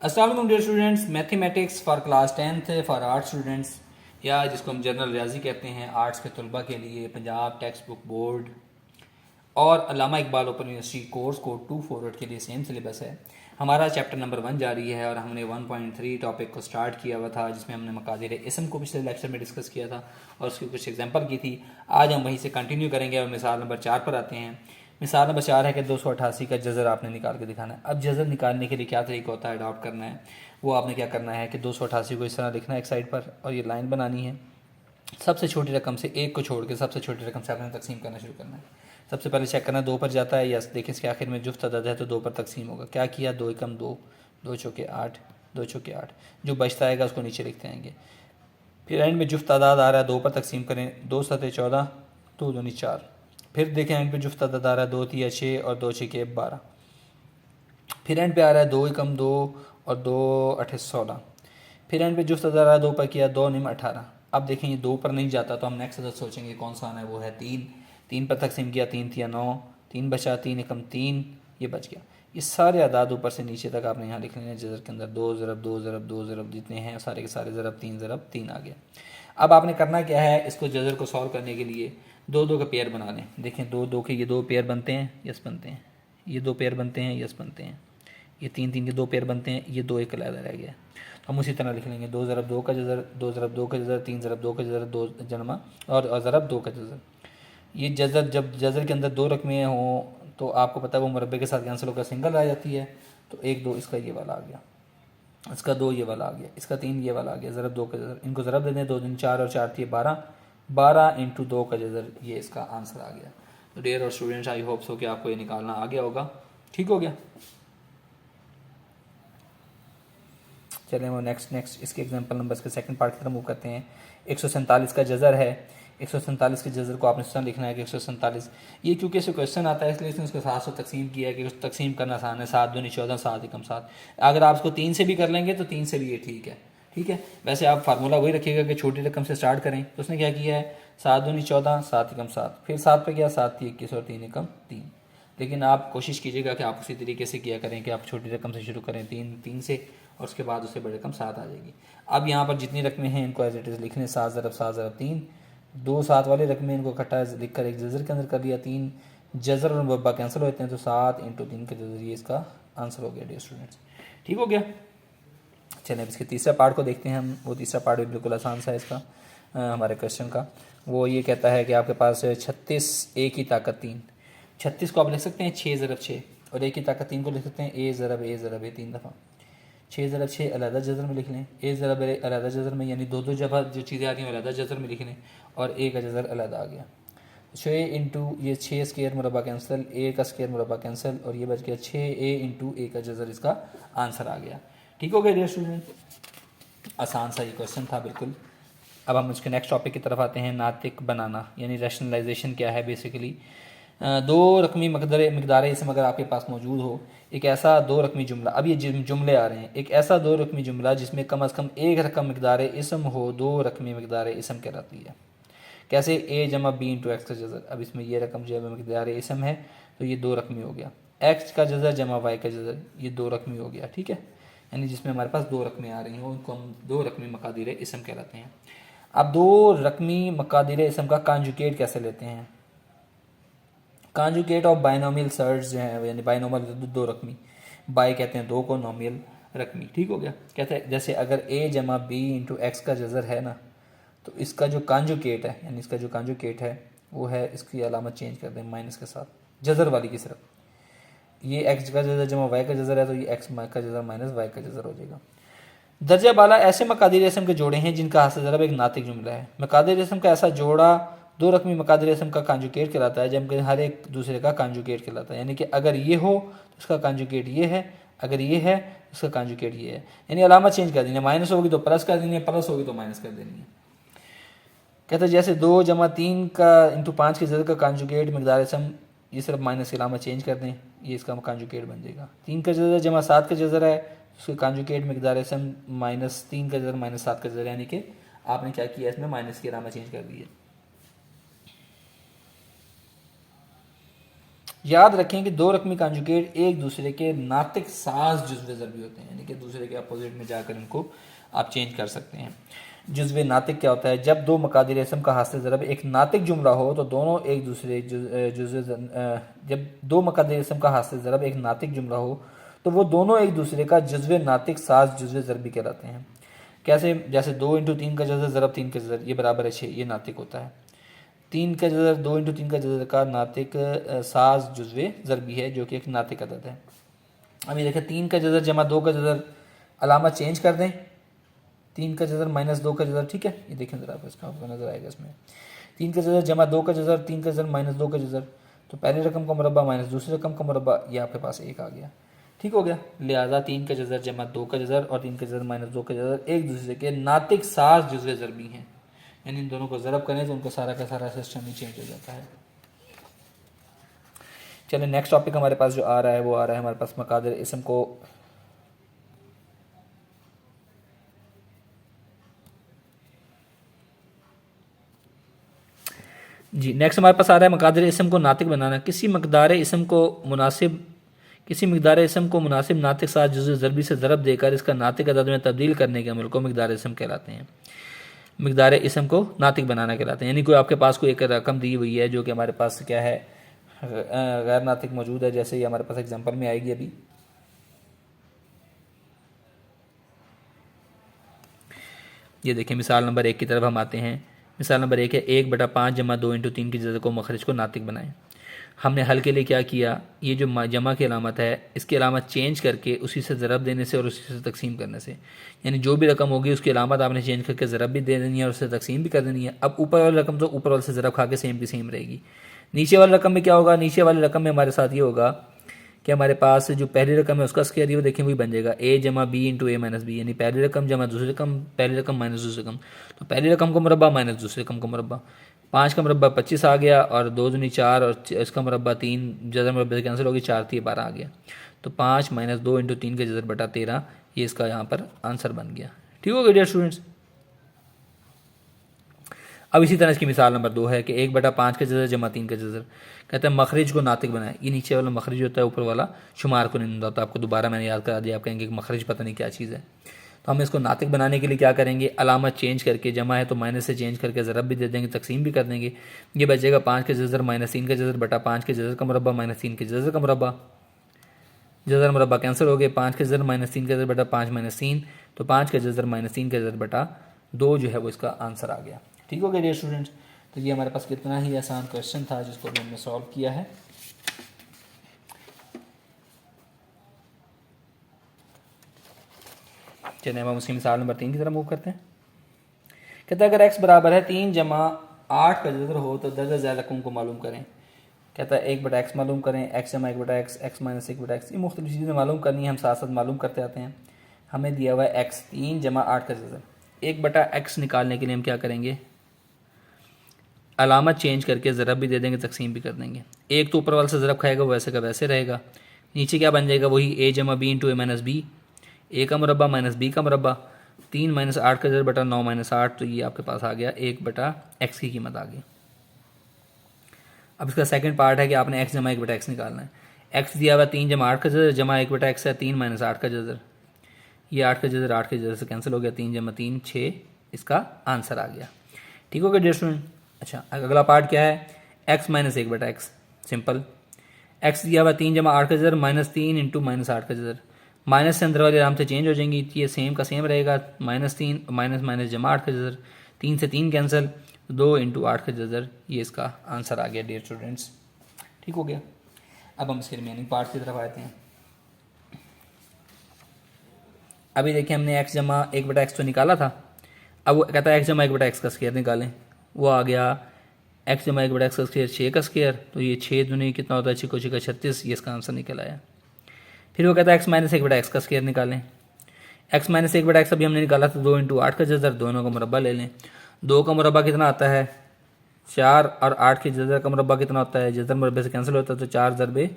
अस्सलाम वालेकुम dear students, mathematics for class 10th for arts students या जिसको हम जनरल रियाजी कहते हैं आर्ट्स के तलबा के लिए पंजाब टेक्स्ट बुक बोर्ड और Allama Iqbal open university course code 2 forward के लिए सेम सिलेबस है। हमारा चैप्टर नंबर 1 जारी है और हमने 1.3 टॉपिक को स्टार्ट किया हुआ था जिसमें हमने मकादिर इसम को पिछले लेक्चर में डिस्कस किया था और उसकी कुछ एग्जांपल की थी। आज हम वहीं से कंटिन्यू करेंगे और मिसाल नंबर 4 पर आते हैं। मिसाल नंबर 4 है कि 288 का जज़र आपने निकाल के दिखाना है। अब जज़र निकालने के लिए क्या तरीका होता है अडॉप्ट करना है, वो आपने क्या करना है कि 288 को इस तरह लिखना है एक साइड पर और ये लाइन बनानी है। सबसे छोटी रकम से एक को छोड़ के सबसे छोटी रकम से आपने तकसीम करना शुरू करना है। सबसे पहले चेक करना 2 पर जाता है, यस देखिए इसके आखिर में जुफ्त अदद है तो 2 पर तकसीम होगा। क्या किया, 2 एकम 2, 2 चौके 8, 2 चौके 8, जो बचता आएगा उसको नीचे लिखते आएंगे। फिर एंड में जुफ्त अदद आ रहा है 2 पर तकसीम करें, 2 सतह 14, 2 दूनी 4। फिर देखें एंड पे जुफ्त अदद आ रहा है 2 तिया 6 और 2 छके 12। फिर एंड पे आ रहा है 2 एकम 2 और 2 अठे 16। फिर एंड पे जुफ्त अदद आ रहा है 2 पर किया 2 निम 18। अब देखें ये 2 पर नहीं जाता तो हम नेक्स्ट अदद सोचेंगे कौन सा आना है, वो है 3। 3 पर तकसीम किया 3 तिया 9, 3 बचा 3 एकम 3, ये बच गया। ये सारे अदाद ऊपर से नीचे तक आपने यहाँ लिख लेने हैं जज़र के अंदर। 2 ज़रब 2 ज़रब 2 ज़रब जितने हैं सारे के सारे ज़रब 3 आ गया। अब आपने करना क्या है, इसको जज़र को सॉल्व करने के लिए 2 का पेयर बना लें। देखें 2 के ये 2 पेयर बनते हैं, यस बनते हैं। ये 2 पेयर बनते हैं, यस बनते हैं। ये 3 के 2 पेयर बनते हैं, ये 2 एक अलग रह गया। तो हम उसी तरह लिख लेंगे 2 ज़रब 2 का जज़र, 2 ज़रब 2 का जज़र, 3 ज़रब 2 का जज़र, 2 जनमा और ज़रब 2 का जज़र। ये जज़र जब जज़र के अंदर 2 रकमें हों तो आपको पता है वो मुरब्बे के साथ कैंसिल होकर सिंगल आ जाती है। तो 1 2 इसका ये वाला आ गया, इसका 2 ये वाला आ गया, इसका 3 ये वाला आ गया। ज़रब 2 का जज़र, इनको ज़रब दे दें, 2 दिन 4 और 4 थी 12, 12 इंटू 2 का जज़र, ये इसका आंसर आ गया। तो डियर और स्टूडेंट्स आई होप सो कि आपको ये निकालना आ गया होगा। ठीक हो गया। चलें वो नेक्स्ट इसके एग्जांपल नंबर के सेकंड पार्ट की तरफ मूव करते हैं। 147 का जज़र है। 147 के जज़र को आपने स्वयं लिखना है कि 147, ये क्योंकि इससे क्वेश्चन आता है इसलिए इसने उसको 7 से तकसीम किया है कि तकसीम करना आसान है। 7 दूनी 14, 7 एकम 7। अगर आप उसको 3 से भी कर लेंगे तो 3 से भी ये ठीक है। ठीक है, वैसे आप फार्मूला वही रखिएगा कि छोटी रकम से स्टार्ट करें। तो उसने क्या किया है, 7 दूनी 14, 7 एकम 7, फिर 7 पे गया 7 थी 21 और 3 एकम 3। लेकिन आप कोशिश कीजिएगा कि आप उसी तरीके से किया करें कि आप छोटी रकम से शुरू करें 3 से और उसके बाद उससे बड़ी रकम 7 आ जाएगी। अब यहाँ पर जितनी रकमें हैं इनको एज इट इज़ लिख लें। 7 ज़रब 3, 2 7 वाले रकमें इनको इकट्ठा लिख कर एक जज़र के अंदर कर लिया। 3 जज़र और मुरब्बा कैंसिल होते हैं तो 7 इंटू 3 के जज़र, ये इसका आंसर हो गया डियर स्टूडेंट्स। ठीक हो गया। चलें अब इसके तीसरा पार्ट को देखते हैं हम। वो तीसरा पार्ट भी बिल्कुल आसान सा है इसका हमारे क्वेश्चन का। वो ये कहता है कि आपके पास 36 ए की ताकत 3। 36 को आप लिख सकते हैं 6 ज़रब 6 और ए की ताकत 3 को लिख सकते हैं ए ज़रब ए 3 दफ़ा। 6 ज़रब 6 अलहदा जज़र में लिख लें, ए ज़रब ए अलहदा जज़र में, यानी 2 जगह जो चीज़ें आ रही हैं अलहदा जज़र में लिख लें और ए का जज़र अलहदा आ गया। 6 इंटू ये 6 स्क्वायर मुरब्बा कैंसिल, ए का स्क्वायर मुरब्बा कैंसिल और ये बच गया 6a इंटू ए का जज़र, इसका आंसर आ गया। ठीक हो गया डियर स्टूडेंट, आसान सा ये क्वेश्चन था बिल्कुल। अब हम उसके नेक्स्ट टॉपिक की तरफ आते हैं, नातिक बनाना यानी रैशनलाइजेशन क्या है बेसिकली। 2 रकमी मकदार इसम अगर आपके पास मौजूद हो, एक ऐसा 2 रकमी जुमला, अब ये जुमले आ रहे हैं, एक ऐसा 2 रकमी जुमला जिसमें कम अज़ कम एक रकम मकदार इसम हो 2 रकमी मकदार इसम कहलाती है। कैसे, ए जमा बी इंटू एक्स का जज़र। अब इसमें यह रकम जो है मकदार इसम है तो ये 2 रकमी हो गया। एक्स का जज़र जमा वाई का जज़र, ये 2 रकमी हो गया। ठीक है, यानी जिसमें हमारे पास 2 रकमें आ रही हैं उनको हम 2 रकमी मकादिर इसम कहलाते हैं। अब 2 रकमी मकादिर इसम का कांजुकेट कैसे लेते हैं। कांजुकेट ऑफ बाइनोमियल सर्ट्स जो है यानी बाइनोमियल 2 रकमी, बाई कहते हैं 2 को, नोमियल रकमी। ठीक हो गया। कहते हैं जैसे अगर ए जमा बी इंटू एक्स का जज़र है ना, तो इसका जो कांजुकेट है यानी इसका जो कांजुकेट है वो है, इसकी अलामत चेंज कर दें माइनस के साथ जज़र वाली की सिर्फ। ये एक्स का जज़र जमा वाई का जज़र है तो ये एक्स का जज़र माइनस वाई का जज़र हो जाएगा। दर्जा बाला ऐसे मकादिर इसम के जोड़े हैं जिनका हासिल ज़रब एक नातिक जुमला है। मकादिर इसम का ऐसा जोड़ा 2 रकमी मकादिर इसम का कांजुकेट कहलाता है, जबकि हर एक दूसरे का कांजुकेट कहलाता है। यानी कि अगर ये हो तो उसका कांजुकेट ये है, अगर ये है तो उसका कांजुकेट ये है। यानी अलामत चेंज कर देनी है, माइनस होगी तो प्लस कर देनी है, प्लस होगी तो माइनस कर देनी है। कहते हैं जैसे 2 जमा 3 का इंटू 5 के जज़र का कांजुकेट मकदार इसम, ये सिर्फ माइनस की अलामत चेंज कर दें, ये इसका कांजुकेट बन जाएगा। 3 का जज़र जमा 7 का जज़र है, उसके कांजुकेट मकदार इसम माइनस 3 का जज़र माइनस 7 का जज़र, यानी कि आपने क्या किया इसमें माइनस की अलामत चेंज कर दी है। याद रखें कि दो रकमी कॉन्जुगेट एक दूसरे के नातिक साज जुज़्वे ज़रबी होते हैं, यानी कि दूसरे के अपोजिट में जाकर इनको आप चेंज कर सकते हैं। जुज़्वे नातिक क्या होता है? जब दो मकादिर इसम का हासिल ज़रब एक नातिक जुमला हो तो दोनों एक दूसरे जब दो मकादिर इसम का हासिल ज़रब एक नातिक जुमला हो तो वो दोनों एक दूसरे का जुज़्वे नातिक साज जुज़्वे ज़रबी कहलाते हैं। कैसे? जैसे 2 × 3 का जज़र ज़रब 3 का जज़र, ये बराबर है 6, ये नातिक होता है। 3 का जज़र 2 × 3 का जज़र का नातिक साज जुज़्वे ज़रबी है, जो कि एक नातिक अदद है। अभी देखें 3 का जज़र जमा 2 का जज़र, अलामा चेंज कर दें, 3 का जज़र -2 का जज़र, ठीक है। ये देखें ज़रा, इसका आपको नज़र आएगा इसमें 3 का जज़र जमा 2 का जज़र, 3 का जज़र -2 का जज़र, तो पहली रकम का मुरब्बा माइनस दूसरी रकम का मुरब्बा, ये आपके पास 1 आ गया, ठीक हो गया। लिहाजा 3 का जज़र जमा 2 का जज़र और 3 का जज़र -2 का जज़र एक दूसरे के नातिक साज जुज़्वे ज़रबी हैं, यानी इन दोनों को ज़रब करें तो उनका सारा का सारा सिस्टम ही चेंज हो जाता है। चलिए नेक्स्ट टॉपिक हमारे पास जो आ रहा है वो आ रहा है हमारे पास मकादिर इसम को जी नेक्स्ट हमारे पास आ रहा है मकादिर इसम को नातिक बनाना। किसी मकदार इसम को मुनासिब नातिक साथ जुज़्व ज़रबी से ज़रब देकर इसका नातिक अदद में तब्दील करने के अमल को मकदार इसम कहलाते हैं। मकदार इसम को नातिक बनाना कहलाते हैं, यानी कोई आपके पास कोई एक रकम दी हुई है जो कि हमारे पास क्या है गैर नातिक मौजूद है, जैसे ये हमारे पास एग्जांपल में आएगी। अभी ये देखिए मिसाल नंबर 1 की तरफ हम आते हैं। मिसाल नंबर 1 है 1/5 जमा 2 × 3 की जगह को मखरज को नातिक बनाएं। हमने हल के लिए क्या किया, ये जो जमा की अलामत है इसकी अलामत चेंज करके उसी से ज़रब देने से और उसी से तकसीम करने से, यानी जो भी रकम होगी उसकी अलामत आपने चेंज करके ज़रब भी दे देनी है और उससे तकसीम भी कर देनी है। अब ऊपर वाली रकम तो ऊपर वाले से ज़रब खा के सेम की सेम रहेगी। नीचे वाली रकम में क्या होगा? नीचे वाली रकम में हमारे साथ ये होगा कि हमारे पास जो पहली रकम है उसका स्क्वायर ये देखें वही बन जाएगा a जमा b into a minus B, यानी पहली रकम जमा दूसरी रकम, पहली रकम माइनस दूसरी रकम, तो पहली रकम का मुरब्बा माइनस दूसरी रकम का मुरब्बा। 5 का मुरब्बा 25 आ गया और 2 दूनी 4 और इसका मुरब्बा 3, जज़र मुरब्बे से कैंसिल होगी, 4 थी 12 आ गया। तो 5 - 2 × 3 का जज़र बटा 13, ये इसका यहाँ पर आंसर बन गया। ठीक हो गया डियर स्टूडेंट्स। अब इसी तरह इसकी मिसाल नंबर 2 है कि 1/5 का जज़र जमा 3 का जज़र, कहते हैं मखरिज को नातिक बनाए। ये नीचे वाला मखरिज होता है, ऊपर वाला शुमार को नहीं होता। आपको दोबारा मैंने याद करा दिया, आप कहेंगे कि मखरिज पता नहीं क्या चीज़ है। तो हम इसको नातिक बनाने के लिए क्या करेंगे, अलामत चेंज करके, जमा है तो माइनस से चेंज करके ज़रब भी दे देंगे, तकसीम भी कर देंगे। ये बचेगा 5 के जज़र -3 का जज़र बटा 5 के जज़र का मुरब्बा -3 के जज़र का मुरब्बा। जज़र मुरब्बा कैंसिल हो गए, 5 के जज़र -3 का जज़र बटा 5 - 3, तो 5 के जज़र -3 का जज़र बटा 2 जो है वो इसका आंसर आ गया। ठीक हो गया डियर स्टूडेंट्स। तो ये हमारे पास कितना ही आसान क्वेश्चन था जिसको भी हमने सॉल्व किया है। चलिए हम उसकी मिसाल नंबर 3 की तरफ मूव करते हैं। कहता है अगर x बराबर है 3 जमा 8 का जज़र हो तो दर्जा ज़ैल रकम को मालूम करें। कहता है 1/x मालूम करें, x जमा 1/x, x माइनस 1/x, ये मुख्तलिफ चीज़ें मालूम करनी है, हम साथ साथ मालूम करते आते हैं। हमें दिया हुआ है x 3 जमा 8 का जज़र। 1/x निकालने के लिए हम क्या करेंगे, अलामत चेंज करके ज़रब भी दे देंगे, तकसीम भी कर देंगे। एक तो ऊपर वाले से ज़रब खाएगा, वैसे का वैसे रहेगा। नीचे क्या बन जाएगा, वही a जमा b into a minus B, a का मुरब्बा माइनस b का मुरब्बा, 3 - 8 का जज़र बटा 9 - 8, तो ये आपके पास आ गया 1/x की कीमत आ गई। अब इसका सेकंड पार्ट है कि आपने x जमा 1/x निकालना है। x दिया हुआ 3 जमा 8 का जज़र जमा 1/x है 3 - 8 का जज़र, ये 8 का जज़र 8 के जज़र से कैंसिल हो गया, 3 जमा 3 6, इसका आंसर आ गया। ठीक हो गया डियर स्टूडेंट। अच्छा अगला पार्ट क्या है, x minus 1/x, simple. x दिया हुआ 3 जमा 8 का जज़र -3 इंटू -8 का जज़र, माइनस से अंदर वाली आराम से चेंज हो जाएंगी, ये सेम का सेम रहेगा। -3 माइनस जमा 8 का जज़र, 3 से 3 कैंसिल, 2 × 8 का जज़र, ये इसका आंसर आ गया डियर स्टूडेंट्स। ठीक हो गया। अब हम इसके रिमेनिंग पार्ट की तरफ आते हैं। अभी देखिए हमने x जमा 1/x तो निकाला था, अब वो कहता है x जमा 1/x का स्क्वायर निकालें। वो आ गया x जमा 1/x का स्क्वायर 6 का स्क्वायर, तो ये 6 दूनी कितना होता है, 6 को 6 का 36, ये इसका आंसर निकल आया। फिर वो कहता है x माइनस 1/x का स्क्वायर निकालें। x माइनस 1/x अभी हमने निकाला था 2 × 8 का जज़र, दोनों का मुरब्बा ले लें। 2 का मुरब्बा कितना आता है 4, और 8 के जज़र का मुरब्बा कितना होता है, जज़र मुरब्बे से कैंसिल होता है, तो 4 ×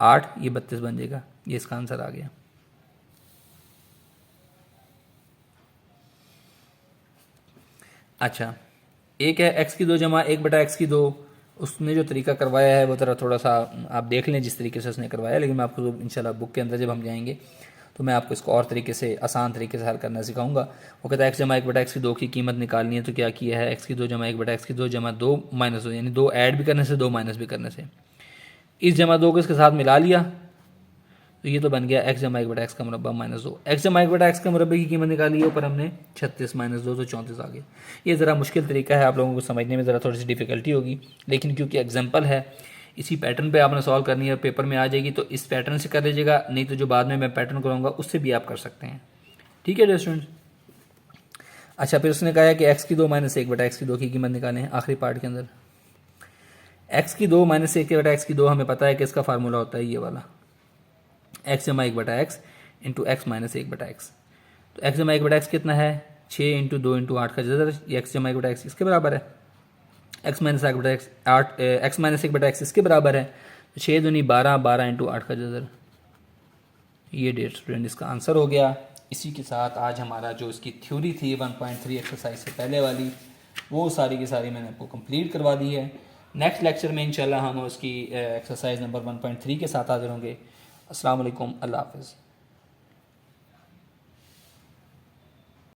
8, ये 32 बन जाएगा, ये इसका आंसर आ गया। अच्छा एक है x की 2 जमा 1/x की 2, उसने जो तरीका करवाया है वो ज़रा थोड़ा सा आप देख लें जिस तरीके से उसने करवाया, लेकिन मैं आपको इंशाल्लाह बुक के अंदर जब हम जाएंगे तो मैं आपको इसको और तरीके से आसान तरीके से हल करना सिखाऊंगा। वो कहता है एक्स जमा एक बटा एक्स की 2 की कीमत निकालनी है, तो क्या किया है, एक्स की 2 जमा एक बटा एक्स की 2 जमा 2 माइनस 2, यानी 2 ऐड भी करने से 2 माइनस भी करने से, इस जमा 2 को इसके साथ मिला लिया, तो ये तो बन गया एक्स जमा एक बटा एक्स का मुरब्बा माइनस 2। एक्स जमा एक बटा एक्स के मुरब्बे की कीमत निकाली है, ऊपर हमने 36 माइनस 2 तो 34 आ गए। ये ज़रा मुश्किल तरीका है, आप लोगों को समझने में ज़रा थोड़ी सी डिफ़िकल्टी होगी, लेकिन क्योंकि एग्जाम्पल है इसी पैटर्न पे आपने सॉल्व करनी है, पेपर में आ जाएगी, तो इस पैटर्न से कर लीजिएगा, नहीं तो जो बाद में मैं पैटर्न कराऊंगा उससे भी आप कर सकते हैं। ठीक है डियर स्टूडेंट्स। अच्छा, फिर उसने कहा है कि एक्स की 2 माइनस 1 बटा एक्स की 2 की कीमत निकालें हैं आखिरी पार्ट के अंदर। एक्स की 2 माइनस 1 बटा एक्स की 2 हमें पता है कि इसका फार्मूला होता है ये वाला, एक्स जमा 1 बटा एक्स इंटू एक्स माइनस 1 बटा एक्स। तो एक्स जमा 1 बटा एक्स कितना है, 6 इंटू 2 इंटू 8 का जदर, ये एक्स जमा 1 बटा एक्स इसके बराबर है, एक्स माइनस 1 बटा एक्स 8, एक्स माइनस 1 बटा एक्स इसके बराबर है, तो 6 दूनी 12, 12 इंटू 8 का जदर। ये डियर स्टूडेंट इसका आंसर हो गया। इसी के साथ आज हमारा जो इसकी थ्योरी थी 1.3 एक्सरसाइज से पहले वाली, वो सारी की सारी मैंने आपको कंप्लीट करवा दी है। नेक्स्ट लेक्चर में इंशाल्लाह हम उसकी एक्सरसाइज नंबर 1.3 के साथ हाजिर होंगे। अस्सलाम वालेकुम, अल्लाह हाफ़िज़।